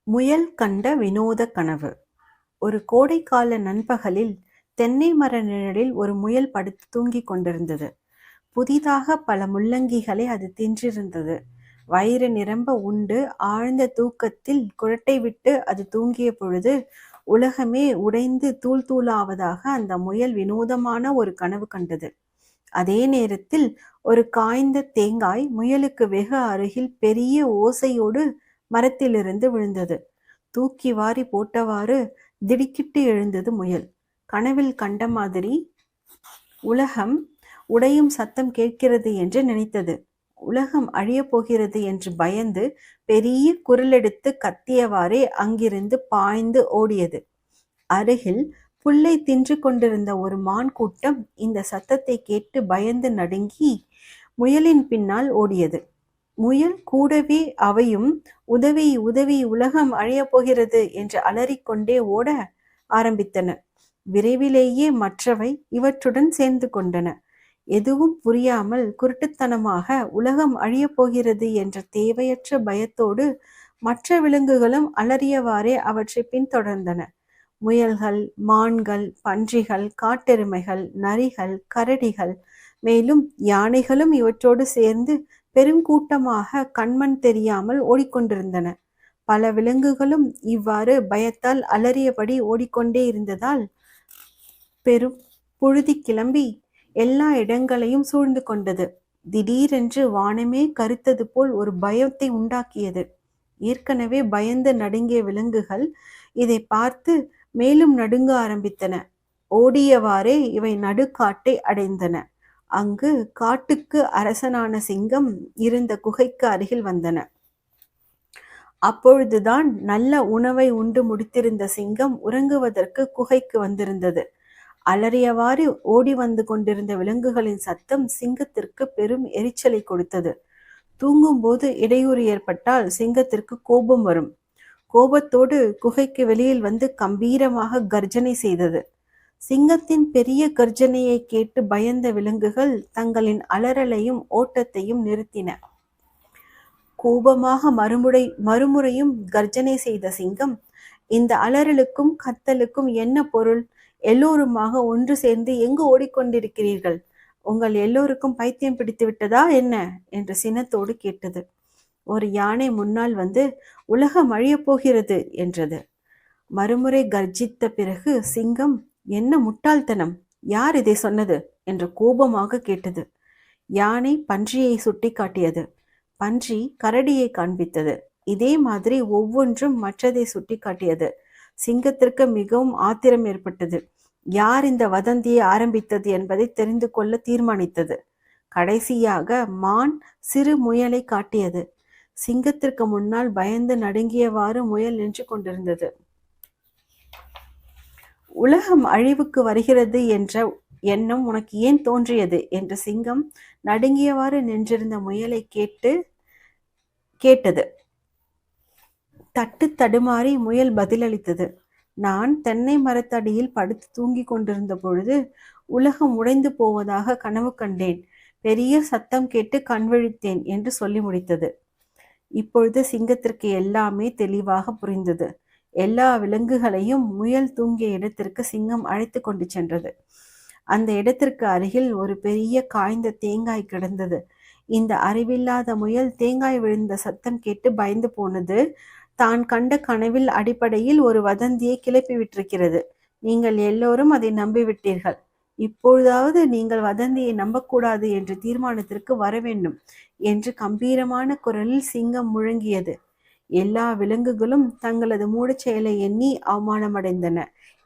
முயல் கண்ட வினோத கனவு. ஒரு கோடைக்கால நண்பகலில் தென்னை மர நிழலில் ஒரு முயல் படுத்து தூங்கிக் கொண்டிருந்தது. புதிதாக பல முள்ளங்கிகளை அது தின்றிருந்தது. வயிறு நிரம்ப உண்டு ஆழ்ந்த தூக்கத்தில் குரட்டை விட்டு அது தூங்கிய பொழுது உலகமே உடைந்து தூள் தூளாவதாக அந்த முயல் வினோதமான ஒரு கனவு கண்டது. அதே நேரத்தில் ஒரு காய்ந்த தேங்காய் முயலுக்கு வெகு அருகில் பெரிய ஓசையோடு மரத்திலிருந்து விழுந்தது. தூக்கி வாரி போட்டவாறு திடுக்கிட்டு எழுந்தது முயல். கனவில் கண்ட மாதிரி உலகம் உடையும் சத்தம் கேட்கிறது என்று நினைத்தது. உலகம் அழியப் போகிறது என்று பயந்து பெரிய குரலெடுத்து கத்தியவாறே அங்கிருந்து பாய்ந்து ஓடியது. அருகில் புல்லை தின்று கொண்டிருந்த ஒரு மான் கூட்டம் இந்த சத்தத்தை கேட்டு பயந்து நடுங்கி முயலின் பின்னால் ஓடியது. முயல் கூடவே அவையும் உதவி உதவி உலகம் அழியப் போகிறது என்று அலறிக்கொண்டே ஓட ஆரம்பித்தன. விரைவிலேயே மற்றவை இவற்றுடன் சேர்ந்து கொண்டன. எதுவும் புரியாமல் குருட்டுத்தனமாக உலகம் அழியப் போகிறது என்ற தேவையற்ற பயத்தோடு மற்ற விலங்குகளும் அலறியவாறே அவற்றை பின்தொடர்ந்தன. முயல்கள், மான்கள், பன்றிகள், காட்டெருமைகள், நரிகள், கரடிகள், மேலும் யானைகளும் இவற்றோடு சேர்ந்து பெருங்கூட்டமாக கண்மண் தெரியாமல் ஓடிக்கொண்டிருந்தன. பல விலங்குகளும் இவ்வாறு பயத்தால் அலறியபடி ஓடிக்கொண்டே இருந்ததால் பெரும் புழுதி கிளம்பி எல்லா இடங்களையும் சூழ்ந்து கொண்டது. திடீரென்று வானமே கருத்தது போல் ஒரு பயத்தை உண்டாக்கியது. ஏற்கனவே பயந்து நடுங்கிய விலங்குகள் இதை பார்த்து மேலும் நடுங்க ஆரம்பித்தன. ஓடியவாறே இவை நடுக்காட்டை அடைந்தன. அங்கு காட்டுக்கு அரசனான சிங்கம் இருந்த குகைக்கு அருகில் வந்தன. அப்பொழுதுதான் நல்ல உணவை உண்டு முடித்திருந்த சிங்கம் உறங்குவதற்கு குகைக்கு வந்திருந்தது. அலறியவாறு ஓடி வந்து கொண்டிருந்த விலங்குகளின் சத்தம் சிங்கத்திற்கு பெரும் எரிச்சலை கொடுத்தது. தூங்கும்போது இடையூறு ஏற்பட்டால் சிங்கத்திற்கு கோபம் வரும். கோபத்தோடு குகைக்கு வெளியில் வந்து கம்பீரமாக கர்ஜனை செய்தது. சிங்கத்தின் பெரிய கர்ஜனையை கேட்டு பயந்த விலங்குகள் தங்களின் அலறலையும் ஓட்டத்தையும் நிறுத்தின. கோபமாக மறுமுறையும் கர்ஜனை செய்த சிங்கம், இந்த அலறலுக்கும் கத்தலுக்கும் என்ன பொருள்? எல்லோருமாக ஒன்று சேர்ந்து எங்கு ஓடிக்கொண்டிருக்கிறீர்கள்? உங்கள் எல்லோருக்கும் பைத்தியம் பிடித்து விட்டதா என்ன என்று சினத்தோடு கேட்டது. ஒரு யானை முன்னால் வந்து உலகம் அழியப் போகிறது என்றது. மறுமுறை கர்ஜித்த பிறகு சிங்கம், என்ன முட்டாள்தனம், யார் இதை சொன்னது என்று கோபமாக கேட்டது. யானை பன்றியை சுட்டி காட்டியது. பன்றி கரடியை காண்பித்தது. இதே மாதிரி ஒவ்வொன்றும் மற்றதை சுட்டி காட்டியது. சிங்கத்திற்கு மிகவும் ஆத்திரம் ஏற்பட்டது. யார் இந்த வதந்தியை ஆரம்பித்தது என்பதை தெரிந்து கொள்ள தீர்மானித்தது. கடைசியாக மான் சிறு முயலை காட்டியது. சிங்கத்திற்கு முன்னால் பயந்து நடுங்கியவாறு முயல் நின்று கொண்டிருந்தது. உலகம் அழிவுக்கு வருகிறது என்ற எண்ணம் உனக்கு ஏன் தோன்றியது என்று சிங்கம் நடுங்கியவாறு நின்றிருந்த முயலை கேட்டது. தட்டு தடுமாறி முயல் பதிலளித்தது. நான் தென்னை மரத்தடியில் படுத்து தூங்கி கொண்டிருந்த பொழுது உலகம் உடைந்து போவதாக கனவு கண்டேன். பெரிய சத்தம் கேட்டு கண்விழித்தேன் என்று சொல்லி முடித்தது. இப்பொழுது சிங்கத்திற்கு எல்லாமே தெளிவாக புரிந்தது. எல்லா விலங்குகளையும் முயல் தூங்கிய இடத்திற்கு சிங்கம் அழைத்து கொண்டு சென்றது. அந்த இடத்திற்கு அருகில் ஒரு பெரிய காய்ந்த தேங்காய் கிடந்தது. இந்த அறிவில்லாத முயல் தேங்காய் விழுந்த சத்தம் கேட்டு பயந்து போனது. தான் கண்ட கனவில் அடிப்படையில் ஒரு வதந்தியை கிளப்பி விட்டிருக்கிறது. நீங்கள் எல்லோரும் அதை நம்பிவிட்டீர்கள். இப்பொழுதாவது நீங்கள் வதந்தியை நம்பக்கூடாது என்ற தீர்மானத்திற்கு வர வேண்டும் என்று கம்பீரமான குரலில் சிங்கம் முழங்கியது. எல்லா விலங்குகளும் தங்களது மூடச் செயலை எண்ணி அவமானமடைந்தன.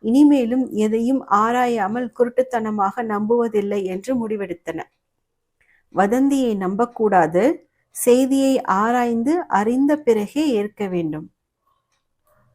இனிமேலும் எதையும் ஆராயாமல் குருட்டுத்தனமாக நம்புவதில்லை என்று முடிவெடுத்தன. வதந்தியை நம்பக்கூடாது, செய்தியை ஆராய்ந்து அறிந்த பிறகே ஏற்க வேண்டும்.